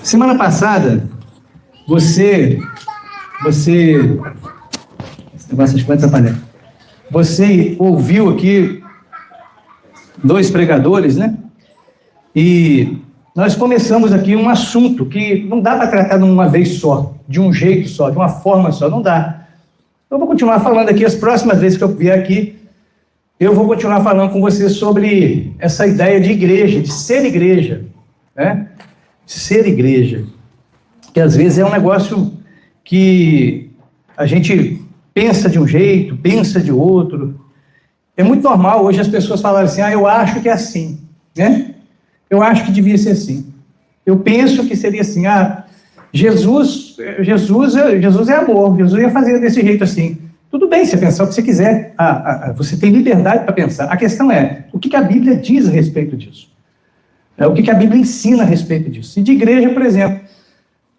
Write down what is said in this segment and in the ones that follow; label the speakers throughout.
Speaker 1: Semana passada, você ouviu aqui dois pregadores, né? E nós começamos aqui um assunto que não dá para tratar de uma vez só, de um jeito só, de uma forma só, não dá. Eu vou continuar falando aqui, as próximas vezes que eu vier aqui, eu vou continuar falando com vocês sobre essa ideia de igreja, de ser igreja, né? Ser igreja, que às vezes é um negócio que a gente pensa de um jeito, pensa de outro. É muito normal hoje as pessoas falarem assim, eu acho que é assim, né? Eu acho que devia ser assim. Eu penso que seria assim, Jesus é amor, Jesus ia fazer desse jeito assim. Tudo bem, você pensar o que você quiser, você tem liberdade para pensar. A questão é, o que a Bíblia diz a respeito disso? O que a Bíblia ensina a respeito disso? E de igreja, por exemplo,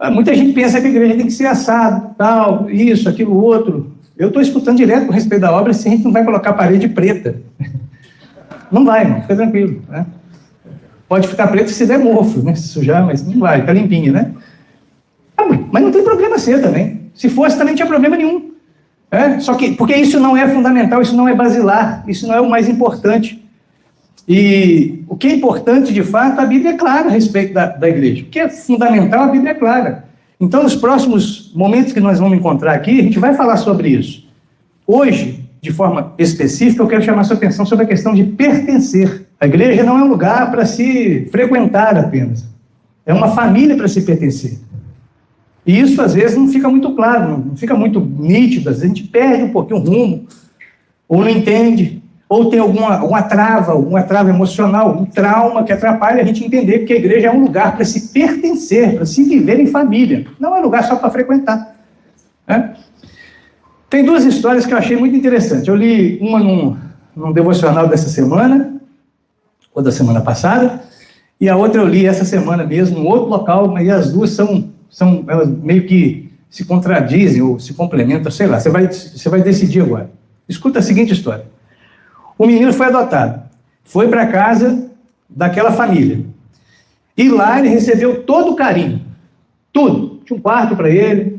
Speaker 1: muita gente pensa que a igreja tem que ser assado, tal, isso, aquilo, outro. Eu estou escutando direto a respeito da obra se a gente não vai colocar parede preta. Não vai, irmão, fica tranquilo, né? Pode ficar preto se der mofo, né? Se sujar, mas não vai, fica limpinho, né? Mas não tem problema ser também. Se fosse, também não tinha problema nenhum. Só que, porque isso não é fundamental, isso não é basilar, isso não é o mais importante. E o que é importante, de fato, a Bíblia é clara a respeito da igreja. O que é fundamental, a Bíblia é clara. Então, nos próximos momentos que nós vamos encontrar aqui, a gente vai falar sobre isso. Hoje, de forma específica, eu quero chamar a sua atenção sobre a questão de pertencer. A igreja não é um lugar para se frequentar apenas. É uma família para se pertencer. E isso, às vezes, não fica muito claro, não fica muito nítido. Às vezes, a gente perde um pouquinho o rumo, ou não entende, ou tem alguma trava emocional, um trauma que atrapalha a gente entender que a igreja é um lugar para se pertencer, para se viver em família. Não é um lugar só para frequentar. Tem duas histórias que eu achei muito interessantes. Eu li uma num devocional dessa semana, ou da semana passada, e a outra eu li essa semana mesmo, em outro local, mas as duas elas meio que se contradizem ou se complementam, sei lá, você vai decidir agora. Escuta a seguinte história. O menino foi adotado, foi para a casa daquela família, e lá ele recebeu todo o carinho, tudo, tinha um quarto para ele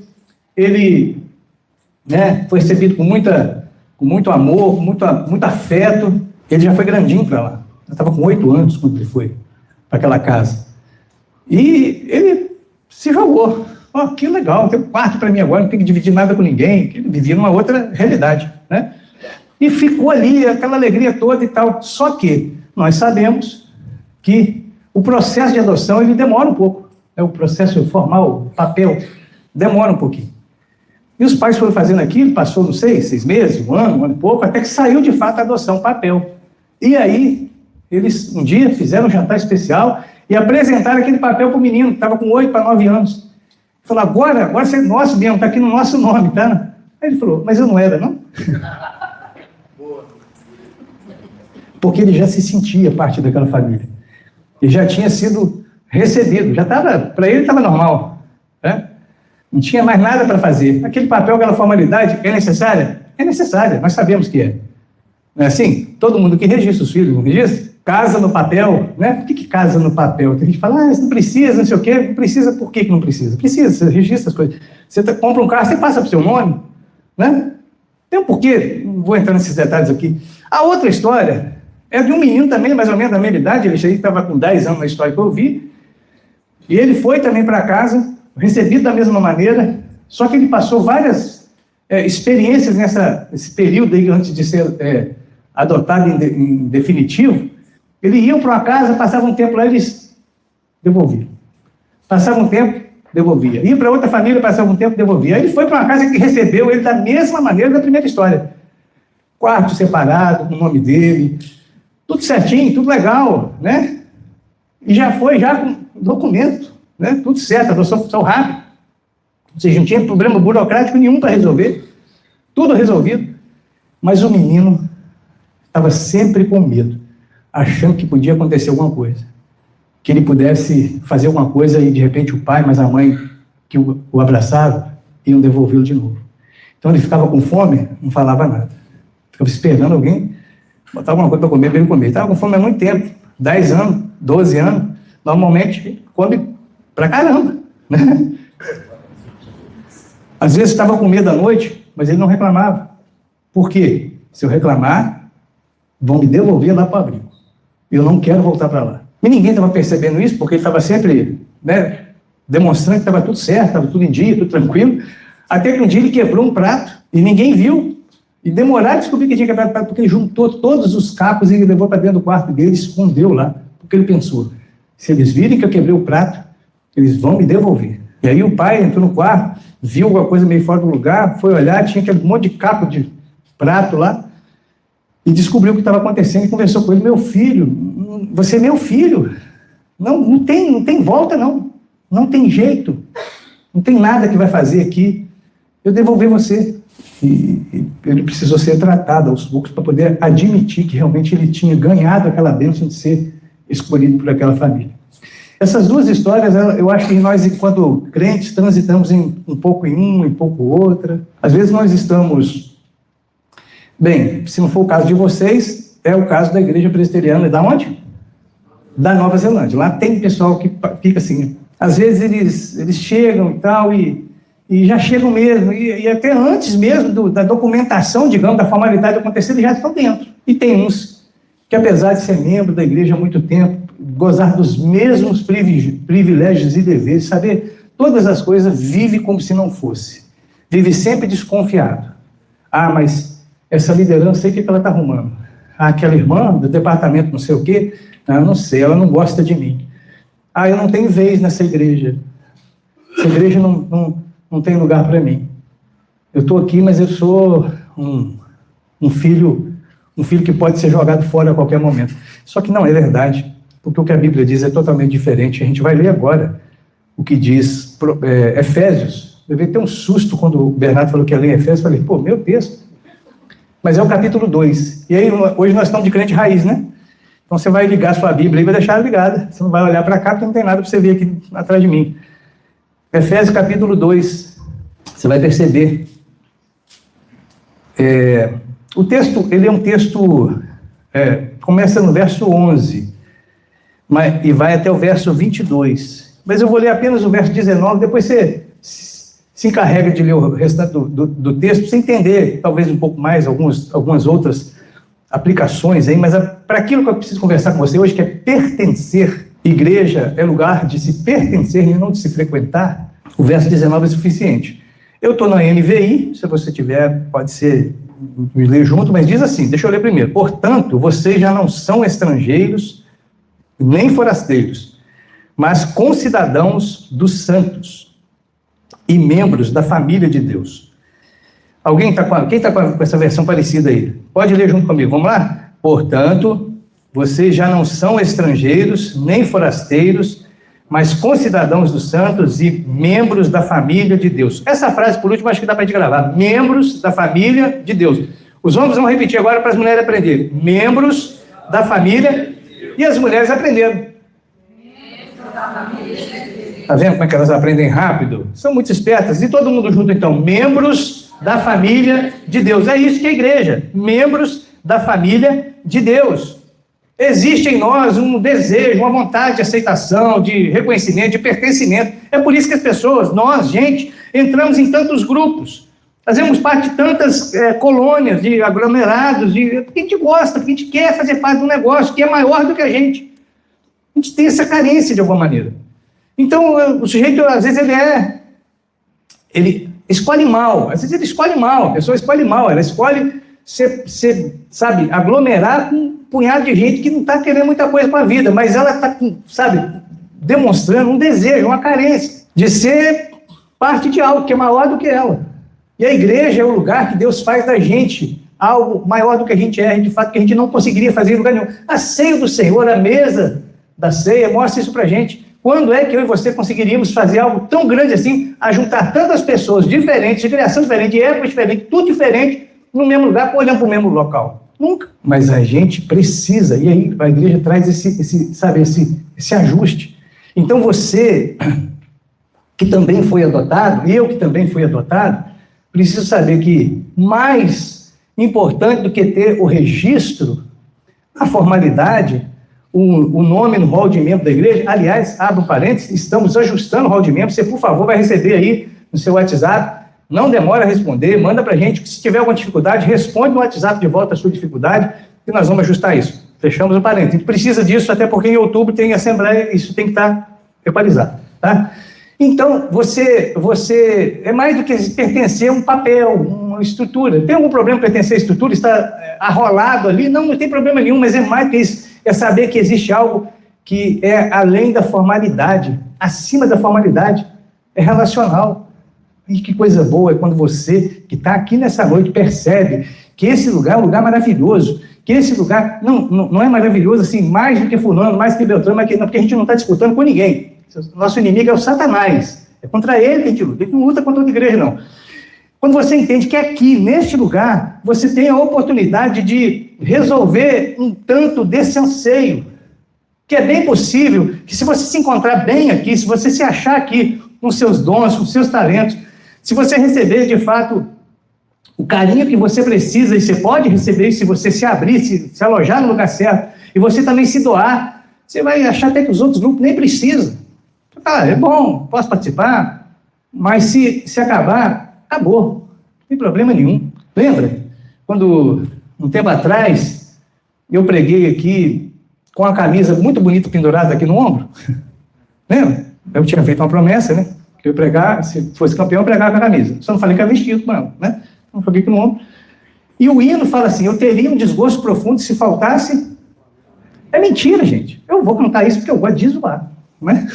Speaker 1: foi recebido com muito amor, com muito afeto. Ele já foi grandinho para lá, eu estava com 8 anos quando ele foi para aquela casa, e ele se jogou. Que legal, tem um quarto para mim agora, não tem que dividir nada com ninguém. Ele vivia numa outra realidade, né? E ficou ali, aquela alegria toda e tal. Só que nós sabemos que o processo de adoção, ele demora um pouco. O processo formal, o papel, demora um pouquinho. E os pais foram fazendo aquilo, passou, não sei, 6 meses, um ano e pouco, até que saiu de fato a adoção, o papel. E aí, eles um dia fizeram um jantar especial e apresentaram aquele papel para o menino, que estava com 8 para 9 anos. Falou, agora você é nosso mesmo, está aqui no nosso nome, tá? Aí ele falou, mas eu não era, não? Porque ele já se sentia parte daquela família. Ele já tinha sido recebido, para ele estava normal, né? Não tinha mais nada para fazer. Aquele papel, aquela formalidade, é necessária? É necessária, nós sabemos que é. Não é assim? Todo mundo que registra os filhos, não registra? Casa no papel, né? Por que casa no papel? Tem gente que fala, isso não precisa, não sei o quê. Não precisa, por que não precisa? Precisa, você registra as coisas. Você compra um carro, você passa para o seu nome, né? Tem um porquê, não vou entrar nesses detalhes aqui. A outra história é de um menino também, mais ou menos da minha idade, ele estava com 10 anos na história que eu vi, e ele foi também para casa, recebido da mesma maneira, só que ele passou várias experiências nesse período aí, antes de ser adotado em definitivo. Eles iam para uma casa, passavam um tempo lá, eles devolviam. Passavam um tempo, devolvia. Ia para outra família, passava um tempo, devolvia. Aí ele foi para uma casa que recebeu ele da mesma maneira da primeira história. Quarto separado, com o nome dele, tudo certinho, tudo legal, né? E já foi com documento, né? Tudo certo, adoção função rápida. Ou seja, não tinha problema burocrático nenhum para resolver. Tudo resolvido. Mas o menino estava sempre com medo, achando que podia acontecer alguma coisa. Que ele pudesse fazer alguma coisa e, de repente, o pai, mas a mãe que o abraçava, iam devolvê-lo de novo. Então, ele ficava com fome, não falava nada. Ficava esperando alguém botar alguma coisa para comer, para ele comer. Estava com fome há muito tempo, 10 anos, 12 anos, normalmente come pra caramba. né? Às vezes estava com medo à noite, mas ele não reclamava. Por quê? Se eu reclamar, vão me devolver lá para o abrigo. Eu não quero voltar para lá. E ninguém estava percebendo isso, porque ele estava sempre, né, demonstrando que estava tudo certo, estava tudo em dia, tudo tranquilo. Até que um dia ele quebrou um prato e ninguém viu. E demoraram a descobrir que tinha quebrado o prato, porque ele juntou todos os cacos e ele levou para dentro do quarto dele e escondeu lá. Porque ele pensou, se eles virem que eu quebrei o prato, eles vão me devolver. E aí o pai entrou no quarto, viu alguma coisa meio fora do lugar, foi olhar, tinha aquele monte de caco de prato lá, e descobriu o que estava acontecendo e conversou com ele. Meu filho, você é meu filho. Não tem volta, não. Não tem jeito. Não tem nada que vai fazer aqui. Eu devolver você. E ele precisou ser tratado aos poucos para poder admitir que realmente ele tinha ganhado aquela bênção de ser escolhido por aquela família. Essas duas histórias, eu acho que nós, enquanto crentes, transitamos um pouco em uma, em pouco outra. Às vezes nós estamos... Bem, se não for o caso de vocês, é o caso da igreja presbiteriana. Da onde? Da Nova Zelândia. Lá tem pessoal que fica assim. Às vezes eles chegam e tal, e já chegam mesmo, e até antes mesmo da documentação, digamos, da formalidade acontecer, eles já estão dentro. E tem uns que, apesar de ser membro da igreja há muito tempo, gozar dos mesmos privilégios e deveres, saber todas as coisas, vive como se não fosse. Vive sempre desconfiado. Ah, mas essa liderança, sei o que ela está arrumando. Ah, aquela irmã do departamento não sei o quê, ah, não sei, ela não gosta de mim. Ah, eu não tenho vez nessa igreja. Essa igreja não tem lugar para mim. Eu estou aqui, mas eu sou um filho que pode ser jogado fora a qualquer momento. Só que não é verdade, porque o que a Bíblia diz é totalmente diferente. A gente vai ler agora o que diz Efésios. Eu levei até um susto quando o Bernardo falou que ia ler Efésios. Falei, pô, meu texto. Mas é o capítulo 2. E aí, hoje nós estamos de crente raiz, né? Então você vai ligar a sua Bíblia e vai deixar ela ligada. Você não vai olhar para cá, porque não tem nada para você ver aqui atrás de mim. Efésios capítulo 2. Você vai perceber. O texto, ele é um texto... começa no verso 11. E vai até o verso 22. Mas eu vou ler apenas o verso 19, depois você se encarrega de ler o restante do texto, para você entender, talvez um pouco mais, algumas outras aplicações aí, mas para aquilo que eu preciso conversar com você hoje, que é pertencer. Igreja é lugar de se pertencer e não de se frequentar. O verso 19 é suficiente. Eu estou na NVI, se você tiver, pode ser, me ler junto, mas diz assim, deixa eu ler primeiro. Portanto, vocês já não são estrangeiros, nem forasteiros, mas concidadãos dos santos e membros da família de Deus. Quem está com essa versão parecida aí? Pode ler junto comigo, vamos lá? Portanto, vocês já não são estrangeiros, nem forasteiros, mas concidadãos dos santos e membros da família de Deus. Essa frase, por último, acho que dá para a gente gravar. Membros da família de Deus. Os homens vão repetir agora para as mulheres aprenderem. Membros da família e as mulheres aprenderam. Está vendo como é que elas aprendem rápido? São muito espertas. E todo mundo junto, então. Membros da família de Deus. É isso que é a igreja. Membros da família de Deus. Existe em nós um desejo, uma vontade de aceitação, de reconhecimento, de pertencimento. É por isso que as pessoas, nós, gente, entramos em tantos grupos. Fazemos parte de tantas colônias, de aglomerados, porque a gente gosta, porque a gente quer fazer parte de um negócio que é maior do que a gente. A gente tem essa carência de alguma maneira. Então, o sujeito, às vezes, ele escolhe mal. Às vezes ele escolhe mal, a pessoa escolhe mal. Ela escolhe sabe, aglomerar com um punhado de gente que não está querendo muita coisa para a vida, mas ela está, sabe, demonstrando um desejo, uma carência de ser parte de algo que é maior do que ela. E a igreja é o lugar que Deus faz da gente algo maior do que a gente é, de fato, que a gente não conseguiria fazer em lugar nenhum. A ceia do Senhor, a mesa da ceia, mostra isso para a gente. Quando é que eu e você conseguiríamos fazer algo tão grande assim, a juntar tantas pessoas diferentes, de criação diferente, de época diferente, tudo diferente, no mesmo lugar, olhando para o mesmo local? Nunca. Mas a gente precisa, e aí a igreja traz esse ajuste. Então você, que também foi adotado, eu que também fui adotado, preciso saber que mais importante do que ter o registro, a formalidade, o nome no hall de membro da igreja. Aliás, abro um parênteses, estamos ajustando o hall de membro. Você, por favor, vai receber aí no seu WhatsApp. Não demora a responder, manda para a gente. Se tiver alguma dificuldade, responde no WhatsApp de volta a sua dificuldade e nós vamos ajustar isso. Fechamos o parênteses. A gente precisa disso, até porque em outubro tem assembleia, isso tem que estar equalizado, tá? Então, você é mais do que pertencer a um papel, uma estrutura. Tem algum problema pertencer à estrutura? Está arrolado ali? Não tem problema nenhum, mas é mais do que isso. É saber que existe algo que é além da formalidade, acima da formalidade, é relacional. E que coisa boa é quando você, que está aqui nessa noite, percebe que esse lugar é um lugar maravilhoso, que esse lugar não é maravilhoso assim, mais do que fulano, mais do que Beltrano, porque a gente não está disputando com ninguém. Nosso inimigo é o Satanás. É contra ele que a gente luta. A gente não luta contra outra igreja, não. Quando você entende que aqui, neste lugar, você tem a oportunidade de resolver um tanto desse anseio, que é bem possível que se você se encontrar bem aqui, se você se achar aqui com seus dons, com seus talentos, se você receber, de fato, o carinho que você precisa, e você pode receber isso se você se abrir, se alojar no lugar certo, e você também se doar, você vai achar até que os outros grupos nem precisam. Ah, é bom, posso participar, mas se acabar, acabou, não tem problema nenhum. Lembra? Quando, um tempo atrás, eu preguei aqui com a camisa muito bonita pendurada aqui no ombro? Lembra? Eu tinha feito uma promessa, né? Que eu ia pregar, se fosse campeão, eu pregava com a camisa. Só não falei que era vestido, não, né? Não falei aqui no ombro. E o hino fala assim, eu teria um desgosto profundo se faltasse. É mentira, gente. Eu vou contar isso porque eu gosto de zoar, né?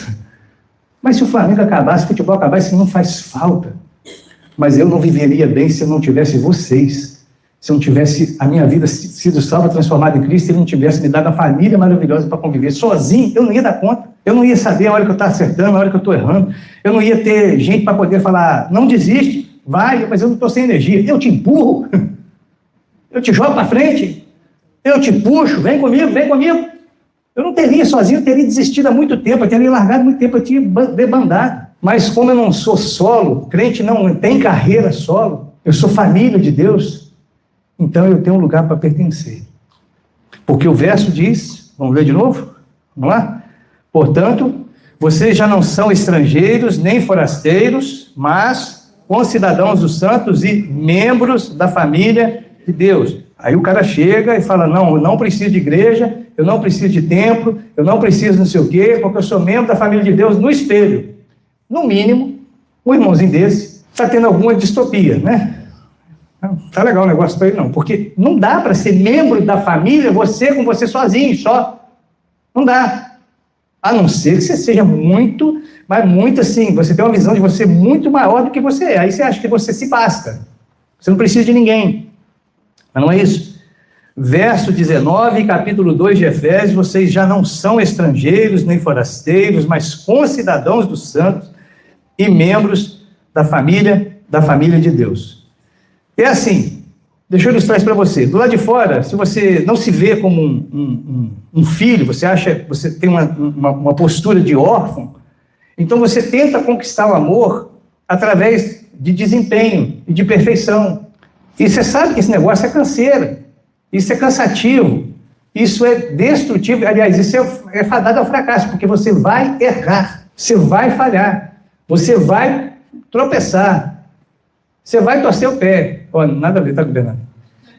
Speaker 1: Mas se o Flamengo acabasse, se o futebol acabasse, não faz falta. Mas eu não viveria bem se eu não tivesse vocês. Se eu não tivesse a minha vida sido salva, transformada em Cristo, ele não tivesse me dado a família maravilhosa para conviver. Sozinho, eu não ia dar conta. Eu não ia saber a hora que eu estou acertando, a hora que eu estou errando. Eu não ia ter gente para poder falar, não desiste, vai, mas eu não estou sem energia. Eu te empurro, eu te jogo para frente, eu te puxo, vem comigo, vem comigo. Eu não teria sozinho, eu teria desistido há muito tempo, eu teria largado muito tempo, eu tinha debandado. Mas como eu não sou solo, crente não tem carreira solo, eu sou família de Deus, então eu tenho um lugar para pertencer. Porque o verso diz, vamos ler de novo? Vamos lá? Portanto, vocês já não são estrangeiros, nem forasteiros, mas concidadãos dos santos e membros da família de Deus. Aí o cara chega e fala, não, eu não preciso de igreja, eu não preciso de templo, eu não preciso não sei o quê, porque eu sou membro da família de Deus no espelho. No mínimo, um irmãozinho desse está tendo alguma distopia, né? Não tá legal o negócio para ele, não. Porque não dá para ser membro da família, você com você sozinho, só. Não dá. A não ser que você seja muito, mas muito assim, você tem uma visão de você muito maior do que você é. Aí você acha que você se basta. Você não precisa de ninguém. Mas não é isso. Verso 19, capítulo 2 de Efésios, vocês já não são estrangeiros nem forasteiros, mas concidadãos dos santos e membros da família de Deus. É assim, deixa eu ilustrar isso para você. Do lado de fora, se você não se vê como um filho, você tem uma postura de órfão, então você tenta conquistar o amor através de desempenho e de perfeição. E você sabe que esse negócio é canseira, isso é cansativo, isso é destrutivo, aliás, isso é fadado ao fracasso, porque você vai errar, você vai falhar, você vai tropeçar, você vai torcer o pé. Olha, nada a ver, tá, Bernardo?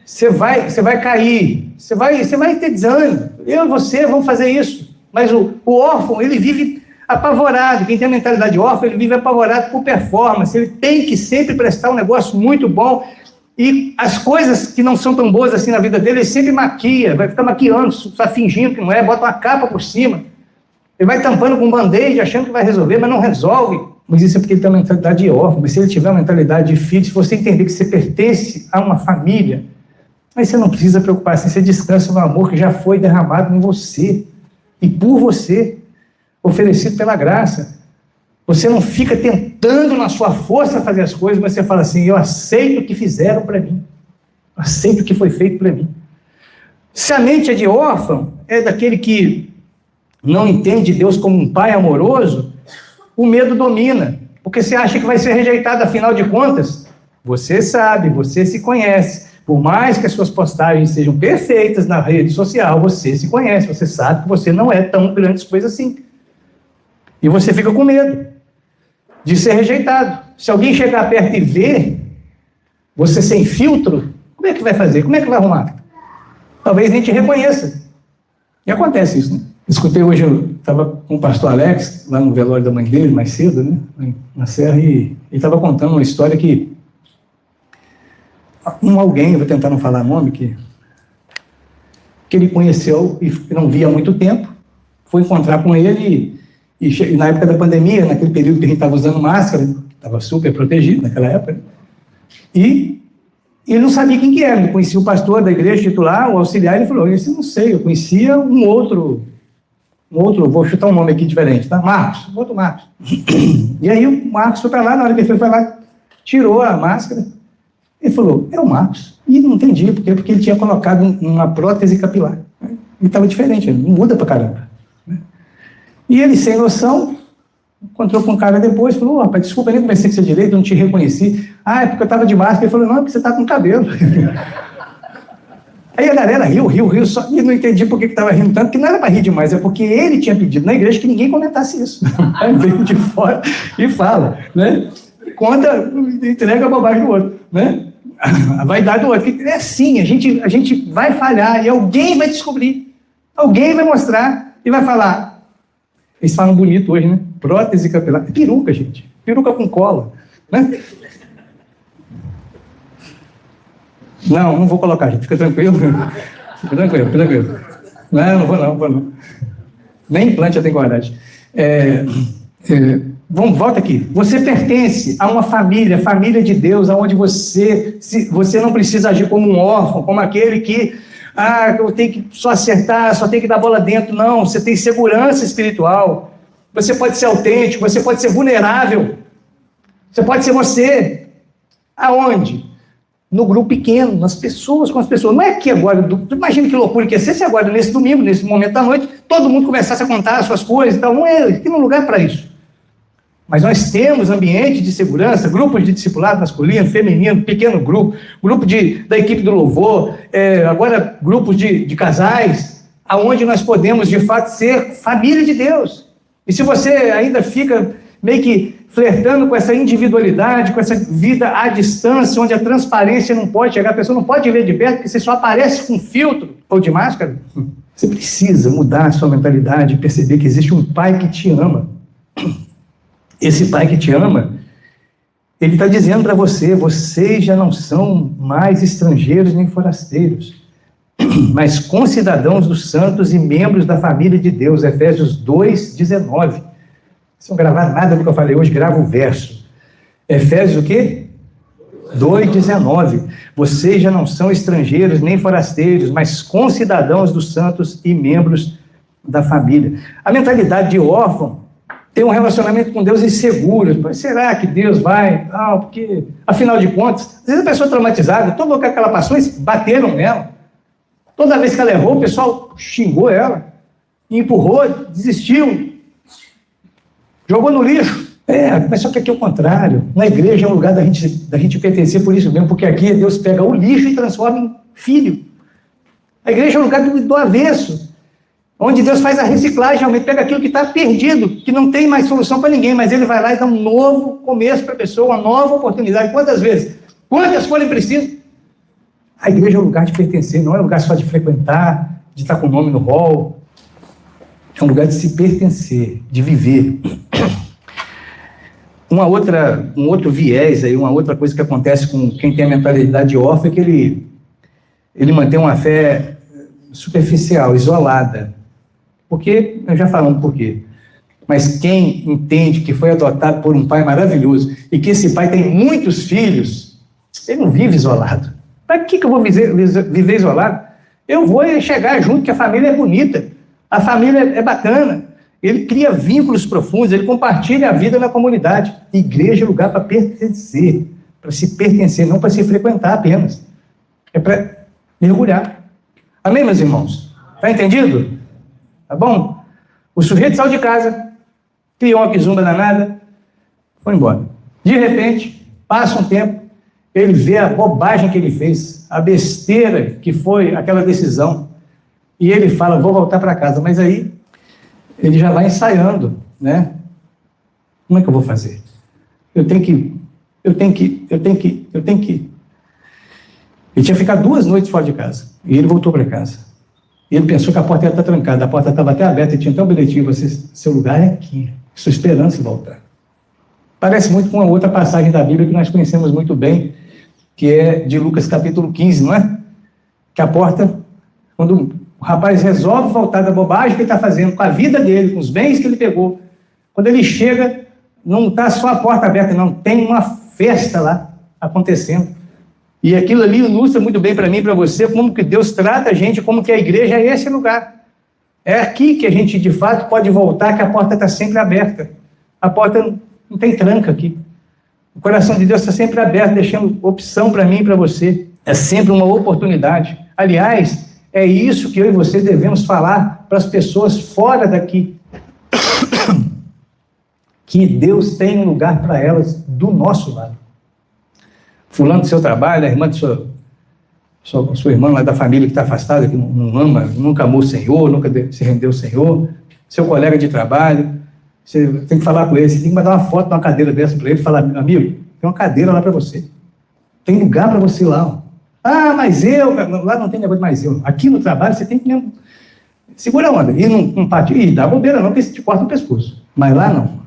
Speaker 1: Você vai cair, você vai ter desânimo. Eu e você vamos fazer isso. Mas o órfão, ele vive apavorado. Quem tem a mentalidade órfã, ele vive apavorado por performance. Ele tem que sempre prestar um negócio muito bom. E as coisas que não são tão boas assim na vida dele, ele sempre maquia, vai ficar maquiando, só fingindo que não é, bota uma capa por cima. Ele vai tampando com um band-aid, achando que vai resolver, mas não resolve. Mas isso é porque ele tem uma mentalidade de órfão. Mas se ele tiver uma mentalidade de filho, se você entender que você pertence a uma família, aí você não precisa preocupar, assim, você descansa no amor que já foi derramado em você e por você, oferecido pela graça. Você não fica tentando na sua força fazer as coisas, mas você fala assim, eu aceito o que fizeram para mim, eu aceito o que foi feito para mim. Se a mente é de órfão, é daquele que não entende Deus como um pai amoroso, o medo domina, porque você acha que vai ser rejeitado, afinal de contas, você sabe, você se conhece, Por mais que as suas postagens sejam perfeitas na rede social, você se conhece, você sabe que você não é tão grande coisa assim. E você fica com medo de ser rejeitado. Se alguém chegar perto e ver você sem filtro, como é que vai fazer? Como é que vai arrumar? Talvez nem te reconheça. E acontece isso, né? Escutei hoje, eu estava com o pastor Alex, lá no velório da mãe dele, mais cedo, né? Na Serra, e ele estava contando uma história que alguém, vou tentar não falar nome, que ele conheceu e não via há muito tempo, foi encontrar com ele e na época da pandemia, naquele período que a gente estava usando máscara, estava super protegido naquela época, né? E ele não sabia quem que era, ele conhecia o pastor da igreja titular, o auxiliar, ele falou, eu não sei, eu conhecia um outro, vou chutar um nome aqui diferente, tá? Marcos, outro Marcos. E aí o Marcos foi para lá, na hora que ele foi lá, tirou a máscara, ele falou, é o Marcos. E não entendi, porque ele tinha colocado uma prótese capilar. E estava diferente, não muda para caramba. E ele, sem noção, encontrou com um cara depois, falou, rapaz, desculpa, eu nem comecei com você direito, eu não te reconheci. Ah, é porque eu estava de máscara. Ele falou, não, é porque você está com cabelo. Aí a galera riu, só e não entendi por que estava rindo tanto, que não era para rir demais, é porque ele tinha pedido na igreja que ninguém comentasse isso. Aí veio de fora e fala, né? Conta, entrega a bobagem do outro, né? A vaidade do outro. É assim, a gente vai falhar e alguém vai descobrir, alguém vai mostrar e vai falar. Eles falam bonito hoje, né? Prótese capilar. É peruca, gente. Peruca com cola, né? Não vou colocar, gente. Fica tranquilo. Fica tranquilo. Não vou não. Nem implante eu tenho coragem. Volta aqui. Você pertence a uma família de Deus, onde você não precisa agir como um órfão, como aquele que, eu tenho que só acertar, só tenho que dar bola dentro. Não, você tem segurança espiritual. Você pode ser autêntico, você pode ser vulnerável. Você pode ser você. Aonde? No grupo pequeno, com as pessoas. Não é que agora, imagina que loucura que ia ser se agora, nesse domingo, nesse momento da noite, todo mundo começasse a contar as suas coisas e tal. Não é, aqui não é lugar para isso. Mas nós temos ambiente de segurança, grupos de discipulado masculino, feminino, pequeno grupo da equipe do louvor, agora grupos de casais, aonde nós podemos, de fato, ser família de Deus. E se você ainda fica meio que flertando com essa individualidade, com essa vida à distância, onde a transparência não pode chegar, a pessoa não pode ver de perto, porque você só aparece com filtro ou de máscara, você precisa mudar a sua mentalidade e perceber que existe um pai que te ama. Esse pai que te ama, ele está dizendo para você, vocês já não são mais estrangeiros nem forasteiros, mas concidadãos dos santos e membros da família de Deus. Efésios 2:19. Se não gravar nada do que eu falei hoje, grava o verso. Efésios o quê? 2:19. Vocês já não são estrangeiros nem forasteiros, mas concidadãos dos santos e membros da família. A mentalidade de órfão tem um relacionamento com Deus inseguro. Mas será que Deus vai? Não, porque, afinal de contas, às vezes a pessoa traumatizada, todo lugar que ela passou, eles bateram nela. Toda vez que ela errou, o pessoal xingou ela, empurrou, desistiu, jogou no lixo. Mas só que aqui é o contrário. Na igreja é um lugar da gente pertencer por isso mesmo, porque aqui Deus pega o lixo e transforma em filho. A igreja é um lugar do avesso, onde Deus faz a reciclagem, realmente pega aquilo que está perdido, que não tem mais solução para ninguém, mas Ele vai lá e dá um novo começo para a pessoa, uma nova oportunidade. Quantas vezes? Quantas forem precisas? A igreja é um lugar de pertencer, não é um lugar só de frequentar, de estar com o nome no hall. É um lugar de se pertencer, de viver. Um outro viés, aí, uma outra coisa que acontece com quem tem a mentalidade de órfão é que ele mantém uma fé superficial, isolada. Porque, eu já falamos por quê. Mas quem entende que foi adotado por um pai maravilhoso e que esse pai tem muitos filhos, ele não vive isolado. Para que eu vou viver isolado? Eu vou chegar junto, que a família é bonita, a família é bacana, ele cria vínculos profundos, ele compartilha a vida na comunidade. Igreja é lugar para pertencer, para se pertencer, não para se frequentar apenas. É para mergulhar. Amém, meus irmãos? Está entendido? Tá bom? O sujeito saiu de casa, criou uma quizumba danada, foi embora. De repente, passa um tempo, ele vê a bobagem que ele fez, a besteira que foi aquela decisão, e ele fala, vou voltar para casa, mas aí ele já vai ensaiando, né? Como é que eu vou fazer? Eu tenho que... Ele tinha ficado 2 noites fora de casa, e ele voltou para casa. E ele pensou que a porta ia estar trancada, a porta estava até aberta, e tinha até um bilhetinho, você, seu lugar é aqui, estou esperando você voltar. Parece muito com uma outra passagem da Bíblia que nós conhecemos muito bem, que é de Lucas capítulo 15, não é? Que a porta, quando o rapaz resolve voltar da bobagem que ele está fazendo, com a vida dele, com os bens que ele pegou, quando ele chega, não está só a porta aberta, não, tem uma festa lá acontecendo. E aquilo ali ilustra muito bem para mim e para você como que Deus trata a gente, como que a igreja é esse lugar. É aqui que a gente, de fato, pode voltar, que a porta está sempre aberta. A porta não tem tranca aqui. O coração de Deus está sempre aberto, deixando opção para mim e para você. É sempre uma oportunidade. Aliás, é isso que eu e você devemos falar para as pessoas fora daqui. Que Deus tem um lugar para elas do nosso lado. Fulano do seu trabalho, a irmã de sua irmã lá da família que está afastada, que não ama, nunca amou o Senhor, nunca se rendeu ao Senhor, seu colega de trabalho, você tem que falar com ele, você tem que mandar uma foto de uma cadeira dessa para ele e falar, amigo, tem uma cadeira lá para você, tem lugar para você lá. Ó. Ah, mas lá não tem negócio de mais eu. Aqui no trabalho você tem que mesmo segura a onda, e não parte, e dá bobeira não, porque você te corta o pescoço, mas lá não.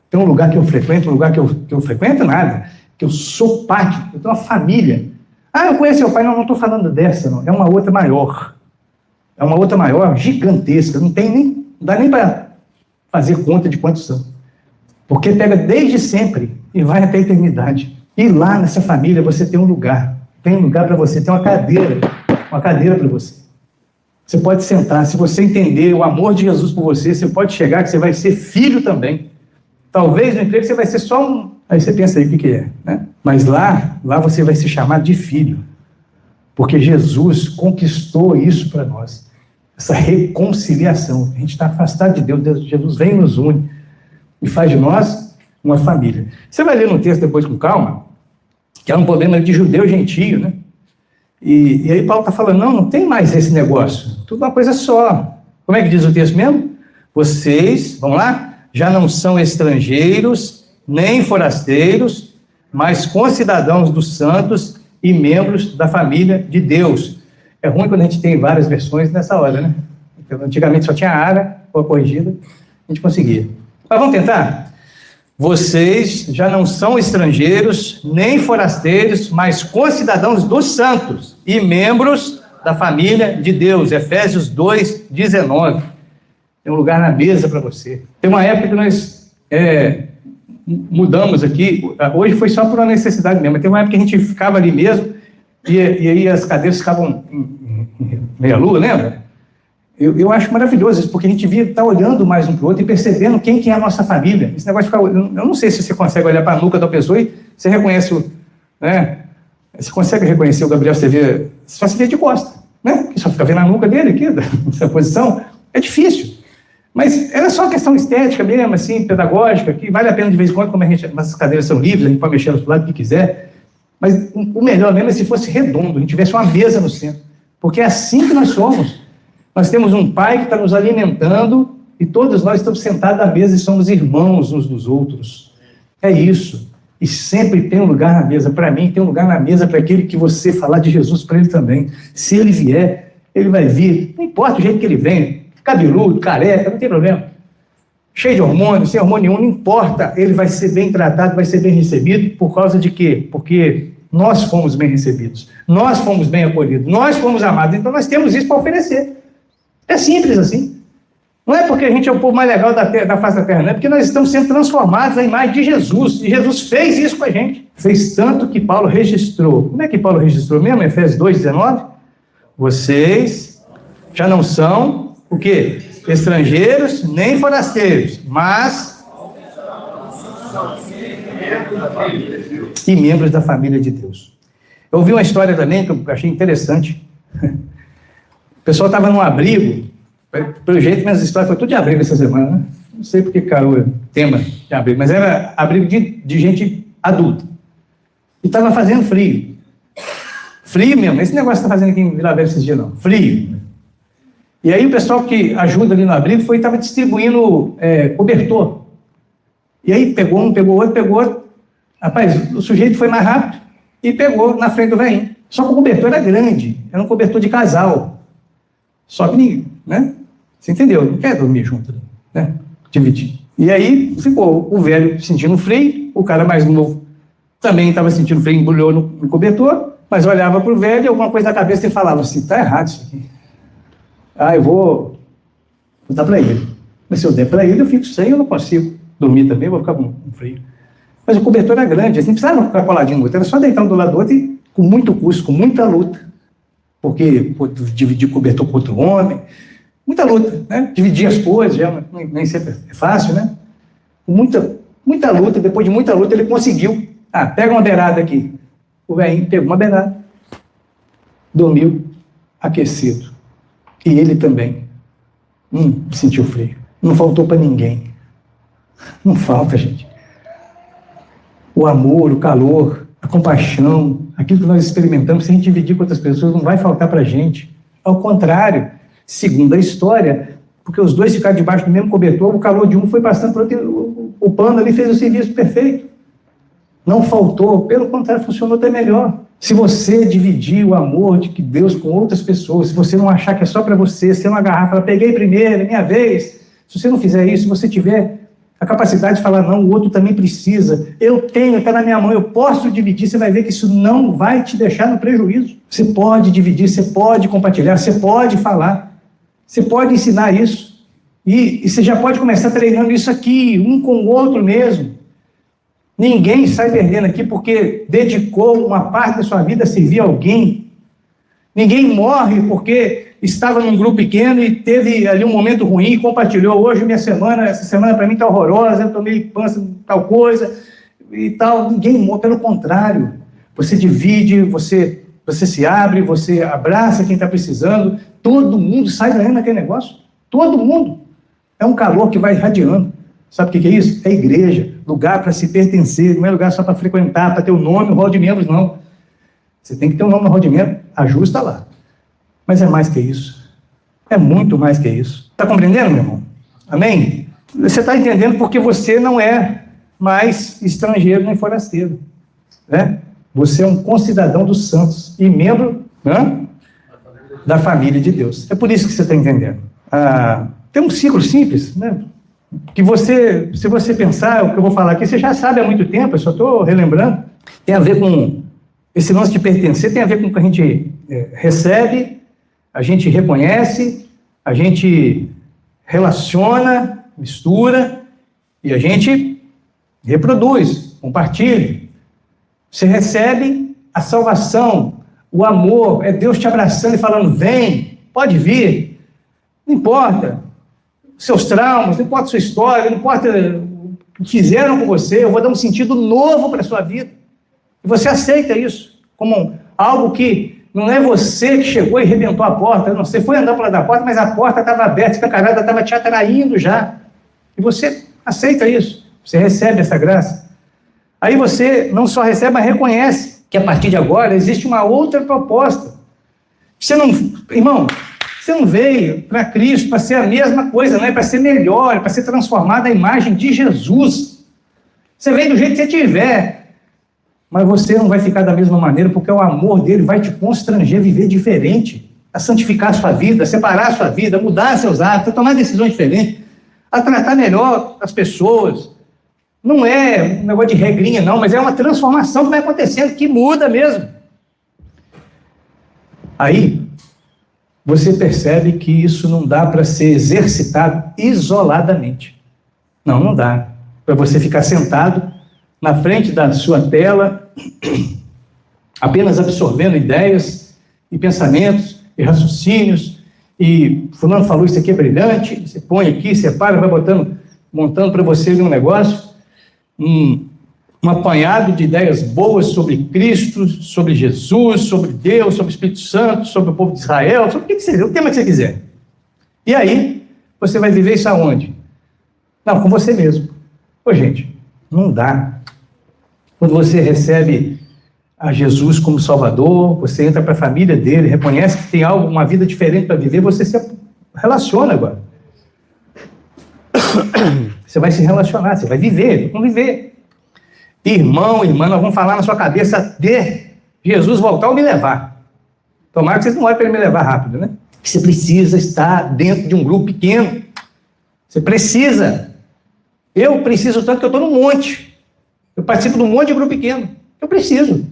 Speaker 1: Tem um lugar que eu frequento, um lugar que eu frequento nada, que eu sou parte, eu tenho uma família. Ah, eu conheço seu pai, não estou falando dessa, não. É uma outra maior. É uma outra maior, gigantesca. Não dá nem para fazer conta de quantos são. Porque pega desde sempre e vai até a eternidade. E lá nessa família você tem um lugar. Tem um lugar para você, tem uma cadeira para você. Você pode sentar, se você entender o amor de Jesus por você, você pode chegar que você vai ser filho também. Talvez no emprego você vai ser só um... Aí você pensa aí o que é, né? Mas lá você vai ser chamado de filho. Porque Jesus conquistou isso para nós. Essa reconciliação. A gente está afastado de Deus, Jesus vem e nos une. E faz de nós uma família. Você vai ler no texto depois com calma, que é um problema de judeu e gentio, né? E aí Paulo está falando, não tem mais esse negócio. Tudo uma coisa só. Como é que diz o texto mesmo? Vocês, vamos lá? Já não são estrangeiros, nem forasteiros, mas concidadãos dos santos e membros da família de Deus. É ruim quando a gente tem várias versões nessa hora, né? Então, antigamente só tinha a Ara, ou a corrigida, a gente conseguia. Mas vamos tentar? Vocês já não são estrangeiros, nem forasteiros, mas concidadãos dos santos e membros da família de Deus. Efésios 2:19. Tem um lugar na mesa para você. Tem uma época que nós mudamos aqui, hoje foi só por uma necessidade mesmo, mas tem uma época que a gente ficava ali mesmo, e aí as cadeiras ficavam em meia-lua, lembra? Eu acho maravilhoso isso, porque a gente estar olhando mais um para o outro e percebendo quem é a nossa família. Esse negócio de ficar... Eu não sei se você consegue olhar para a nuca da pessoa e você reconhece o... Né? Você consegue reconhecer o Gabriel, você vê... Só se vê de costa, né? Que só fica vendo a nuca dele aqui, nessa posição. É difícil. Mas era só questão estética mesmo, assim, pedagógica, que vale a pena de vez em quando, como nossas cadeiras são livres, a gente pode mexer do lado que quiser. Mas o melhor mesmo é se fosse redondo, a gente tivesse uma mesa no centro. Porque é assim que nós somos. Nós temos um pai que está nos alimentando e todos nós estamos sentados à mesa e somos irmãos uns dos outros. É isso. E sempre tem um lugar na mesa. Para mim, tem um lugar na mesa para aquele que você falar de Jesus para ele também. Se ele vier, ele vai vir. Não importa o jeito que ele vem. Cabeludo, careca, não tem problema. Cheio de hormônio, sem hormônio nenhum, não importa. Ele vai ser bem tratado, vai ser bem recebido. Por causa de quê? Porque nós fomos bem recebidos. Nós fomos bem acolhidos. Nós fomos amados. Então nós temos isso para oferecer. É simples assim. Não é porque a gente é o povo mais legal da face da terra, não é porque nós estamos sendo transformados na imagem de Jesus. E Jesus fez isso com a gente. Fez tanto que Paulo registrou. Como é que Paulo registrou mesmo? Efésios 2:19. Vocês já não são... O quê? Estrangeiros, nem forasteiros, mas e membros da família de Deus. Eu ouvi uma história também que eu achei interessante. O pessoal estava num abrigo, pelo jeito minhas histórias foi tudo de abrigo essa semana, né? Não sei porque caiu o tema de abrigo, mas era abrigo de gente adulta. E estava fazendo frio. Frio mesmo, esse negócio que está fazendo aqui em Vila Velha esses dias não, frio. E aí o pessoal que ajuda ali no abrigo estava distribuindo cobertor. E aí pegou um, pegou outro. Rapaz, o sujeito foi mais rápido e pegou na frente do velhinho. Só que o cobertor era grande, era um cobertor de casal. Só que, né? Você entendeu? Não quer dormir junto, né? Dividir. E aí ficou o velho sentindo frio, o cara mais novo também estava sentindo frio, embrulhou no cobertor, mas olhava para o velho e alguma coisa na cabeça e falava assim, tá errado isso aqui. Eu vou dar para ele. Mas se eu der para ele, eu fico sem, eu não consigo dormir também, vou ficar com frio. Mas o cobertor era grande, assim, não precisava ficar coladinho no outro, era só deitar um do lado do outro e com muito custo, com muita luta. Porque dividir cobertor com outro homem, muita luta, né? Dividir as coisas, já nem sempre é fácil, né? Com muita luta, depois de muita luta, ele conseguiu. Pega uma beirada aqui. O velhinho pegou uma beirada, dormiu aquecido. E ele também sentiu frio. Não faltou para ninguém. Não falta, gente. O amor, o calor, a compaixão, aquilo que nós experimentamos, se a gente dividir com outras pessoas, não vai faltar para a gente. Ao contrário, segundo a história, porque os dois ficaram debaixo do mesmo cobertor, o calor de um foi passando para o outro, o pano ali fez o serviço perfeito. Não faltou, pelo contrário, funcionou até melhor. Se você dividir o amor de Deus com outras pessoas, se você não achar que é só para você, se não agarrar, falar, peguei primeiro, é minha vez, se você não fizer isso, se você tiver a capacidade de falar, não, o outro também precisa, eu tenho, está na minha mão, eu posso dividir, você vai ver que isso não vai te deixar no prejuízo. Você pode dividir, você pode compartilhar, você pode falar, você pode ensinar isso, e você já pode começar treinando isso aqui, um com o outro mesmo. Ninguém sai perdendo aqui porque dedicou uma parte da sua vida a servir alguém. Ninguém morre porque estava num grupo pequeno e teve ali um momento ruim e compartilhou. Hoje essa semana para mim está horrorosa, eu tomei pança, tal coisa e tal. Ninguém morre, pelo contrário. Você divide, você se abre, você abraça quem está precisando. Todo mundo sai ganhando naquele negócio. Todo mundo. É um calor que vai irradiando. Sabe o que é isso? É igreja, lugar para se pertencer, não é lugar só para frequentar, para ter o nome, o rol de membros, não. Você tem que ter um nome no rol de membros, ajusta lá. Mas é mais que isso. É muito mais que isso. Está compreendendo, meu irmão? Amém? Você está entendendo porque você não é mais estrangeiro nem forasteiro. Né? Você é um concidadão dos santos e membro da família de Deus. É por isso que você está entendendo. Tem um ciclo simples, né? Que se você pensar o que eu vou falar aqui, você já sabe há muito tempo, eu só estou relembrando, tem a ver com esse lance de pertencer, tem a ver com o que a gente recebe, a gente reconhece, a gente relaciona, mistura, e a gente reproduz, compartilha. Você recebe a salvação, o amor, é Deus te abraçando e falando, vem, pode vir, não importa seus traumas, não importa sua história, não importa o que fizeram com você, eu vou dar um sentido novo para a sua vida. E você aceita isso como algo que não é você que chegou e arrebentou a porta, não, você foi andar para lá da porta, mas a porta estava aberta, a escancarada estava te atraindo já. E você aceita isso, você recebe essa graça. Aí você não só recebe, mas reconhece que a partir de agora existe uma outra proposta. Você não, irmão, você não veio para Cristo para ser a mesma coisa, não é para ser melhor, para ser transformado à imagem de Jesus. Você veio do jeito que você tiver, mas você não vai ficar da mesma maneira, porque o amor dele vai te constranger a viver diferente, a santificar a sua vida, a separar a sua vida, a mudar seus hábitos, a tomar decisões diferentes, a tratar melhor as pessoas. Não é um negócio de regrinha, não, mas é uma transformação que vai acontecendo, que muda mesmo. Aí, você percebe que isso não dá para ser exercitado isoladamente. Não dá. Para você ficar sentado na frente da sua tela, apenas absorvendo ideias e pensamentos e raciocínios, e fulano falou isso aqui é brilhante, você põe aqui, separa, vai montando para você um negócio, um apanhado de ideias boas sobre Cristo, sobre Jesus, sobre Deus, sobre o Espírito Santo, sobre o povo de Israel, sobre o tema que você quiser. E aí, você vai viver isso aonde? Não, com você mesmo. Ô, gente, não dá. Quando você recebe a Jesus como Salvador, você entra para a família dele, reconhece que tem algo, uma vida diferente para viver, você se relaciona agora. Você vai se relacionar, você vai viver, conviver. Irmão, irmã, nós vamos falar na sua cabeça até Jesus voltar ou me levar. Tomara que vocês não olhem para ele me levar rápido, né? Você precisa estar dentro de um grupo pequeno. Você precisa. Eu preciso tanto que eu estou no monte. Eu participo de um monte de grupo pequeno. Eu preciso.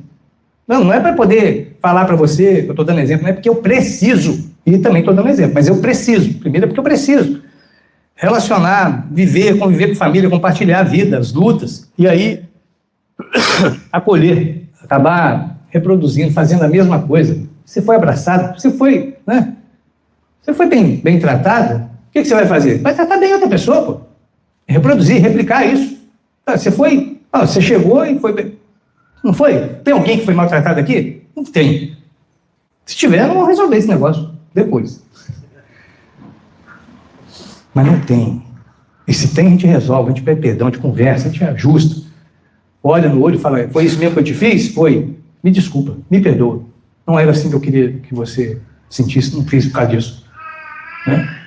Speaker 1: Não é para poder falar para você, que eu estou dando exemplo, não é porque eu preciso. E também estou dando exemplo, mas eu preciso. Primeiro é porque eu preciso. Relacionar, viver, conviver com família, compartilhar a vida, as lutas. E aí, acolher, acabar reproduzindo, fazendo a mesma coisa. Você foi abraçado, você foi, né? Você foi bem tratado, o que você vai fazer? Vai tratar bem outra pessoa, pô. Reproduzir, replicar isso. Você foi, você chegou e foi bem. Não foi? Tem alguém que foi maltratado aqui? Não tem. Se tiver, não vão resolver esse negócio depois. Mas não tem. E se tem, a gente resolve, a gente pede perdão, a gente conversa, a gente ajusta. Olha no olho e fala, foi isso mesmo que eu te fiz? Foi. Me desculpa, me perdoa. Não era assim que eu queria que você sentisse, não fiz por causa disso. Né?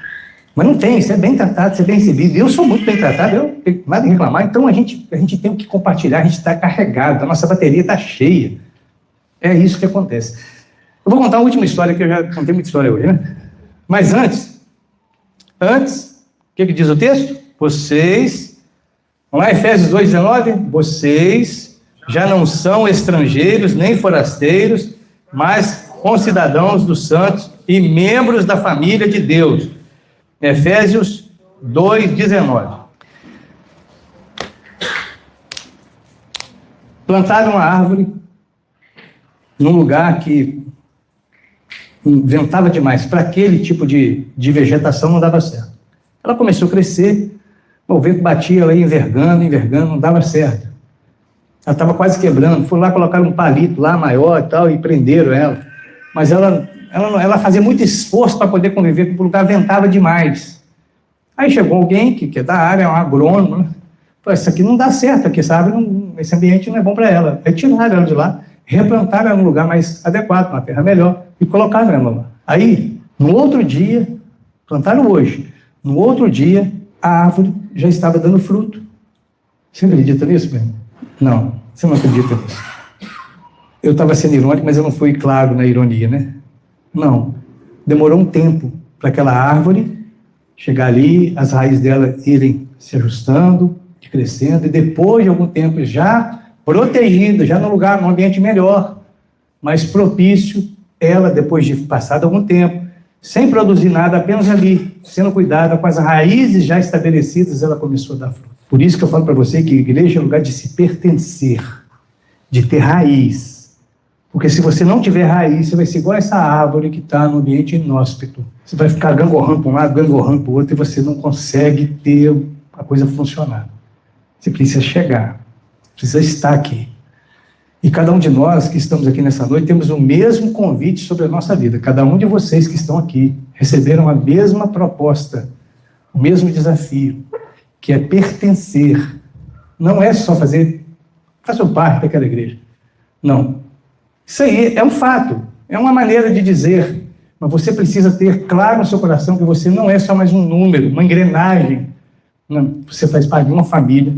Speaker 1: Mas não tem, você é bem tratado, você é bem recebido. Eu sou muito bem tratado, eu não tenho nada a reclamar. Então a gente tem o que compartilhar, a gente está carregado, a nossa bateria está cheia. É isso que acontece. Eu vou contar uma última história, que eu já contei muita história hoje, né? Mas antes, o que diz o texto? Vocês, vamos lá, Efésios 2,19, vocês já não são estrangeiros nem forasteiros, mas concidadãos dos santos e membros da família de Deus. Efésios 2,19. Plantaram uma árvore num lugar que ventava demais. Para aquele tipo de vegetação não dava certo. Ela começou a crescer, o vento batia ela ia envergando, não dava certo. Ela estava quase quebrando. Foram lá, colocaram um palito lá maior e tal, e prenderam ela. Mas ela fazia muito esforço para poder conviver, porque o lugar ventava demais. Aí chegou alguém que é da área, é um agrônomo, né? Falou, isso aqui não dá certo, aqui, sabe? Esse ambiente não é bom para ela. Aí tiraram ela de lá, replantaram ela num lugar mais adequado, uma terra melhor, e colocaram ela lá. Aí, no outro dia, plantaram hoje, no outro dia, a árvore já estava dando fruto. Você acredita nisso, mesmo? Não, você não acredita nisso. Eu estava sendo irônico, mas eu não fui claro na ironia, né? Não. Demorou um tempo para aquela árvore chegar ali, as raízes dela irem se ajustando, crescendo, e depois de algum tempo já protegida, já num lugar, num ambiente melhor, mais propício, ela, depois de passado algum tempo, sem produzir nada, apenas ali, sendo cuidada, com as raízes já estabelecidas, ela começou a dar fruto. Por isso que eu falo para você que a igreja é lugar de se pertencer, de ter raiz. Porque se você não tiver raiz, você vai ser igual essa árvore que está no ambiente inóspito. Você vai ficar gangorrando para um lado, gangorrando para o outro, e você não consegue ter a coisa funcionar. Você precisa chegar, precisa estar aqui. E cada um de nós que estamos aqui nessa noite temos o mesmo convite sobre a nossa vida. Cada um de vocês que estão aqui receberam a mesma proposta, o mesmo desafio, que é pertencer. Não é só fazer parte daquela igreja. Não. Isso aí é um fato, é uma maneira de dizer, mas você precisa ter claro no seu coração que você não é só mais um número, uma engrenagem. Não, você faz parte de uma família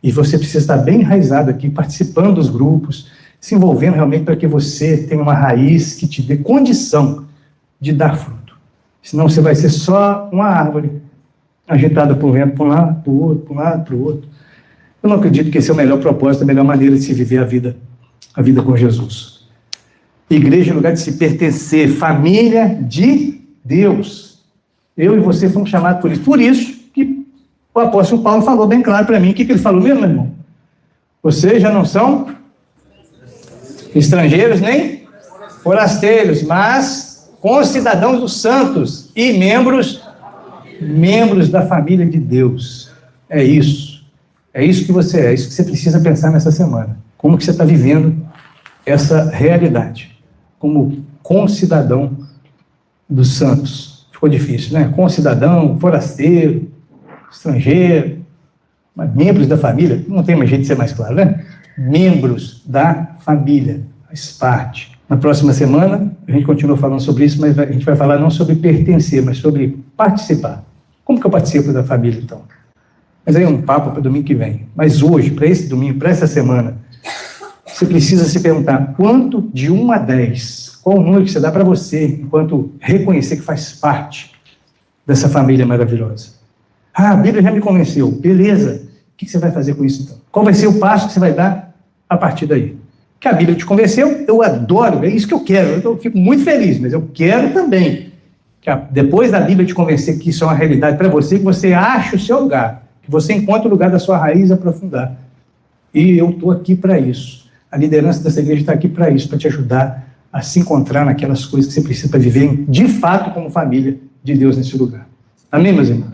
Speaker 1: e você precisa estar bem enraizado aqui, participando dos grupos, se envolvendo realmente para que você tenha uma raiz que te dê condição de dar fruto. Senão você vai ser só uma árvore agitada por vento, para um lado, para o outro, para um lado, para o outro. Eu não acredito que esse é o melhor propósito, a melhor maneira de se viver a vida com Jesus. Igreja é lugar de se pertencer, família de Deus. Eu e você fomos chamados por isso. Por isso que o apóstolo Paulo falou bem claro para mim. O que ele falou mesmo, meu irmão? Vocês já não são estrangeiros nem forasteiros, mas concidadãos dos santos e membros da família de Deus. É isso. É isso que você é. É isso que você precisa pensar nessa semana. Como que você está vivendo essa realidade? Como concidadão dos santos. Ficou difícil, né? Concidadão, forasteiro, estrangeiro, mas membros da família. Não tem mais jeito de ser mais claro, né? Membros da família. faz parte. Na próxima semana, a gente continua falando sobre isso, mas a gente vai falar não sobre pertencer, mas sobre participar. Como que eu participo da família, então? Mas aí é um papo para domingo que vem. Mas hoje, para esse domingo, para essa semana, você precisa se perguntar quanto de 1 a 10, qual o número que você dá para você, enquanto reconhecer que faz parte dessa família maravilhosa. Ah, a Bíblia já me convenceu. Beleza. O que você vai fazer com isso, então? Qual vai ser o passo que você vai dar a partir daí? Que a Bíblia te convenceu, eu adoro, é isso que eu quero. Eu fico muito feliz, mas eu quero também que depois da Bíblia te convencer que isso é uma realidade para você, que você ache o seu lugar, que você encontre o lugar da sua raiz e aprofundar. E eu estou aqui para isso. A liderança dessa igreja está aqui para isso, para te ajudar a se encontrar naquelas coisas que você precisa para viver de fato como família de Deus nesse lugar. Amém, meus irmãos?